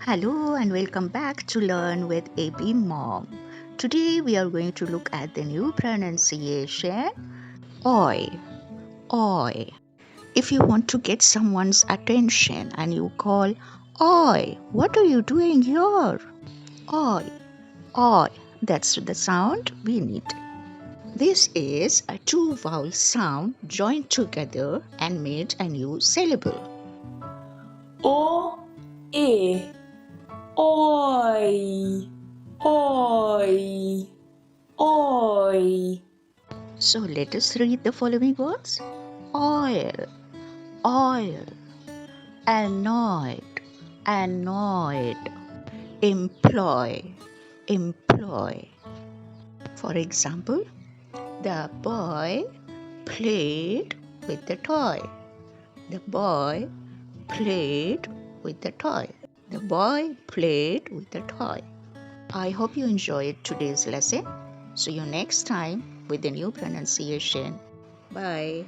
Hello and welcome back to Learn with AB Mom. Today we are going to look at the new pronunciation oi, oi. If you want to get someone's attention and you call oi, what are you doing here? Oi, oi. That's the sound we need. This is a two vowel sound joined together and made a new syllable. O, E, oi, oi, oi. So let us read the following words. Oil, oil. Annoyed, annoyed. Employ, employ. For example, the boy played with the toy. The boy played with the toy. The boy played with the toy. I hope you enjoyed today's lesson. See you next time with a new pronunciation. Bye.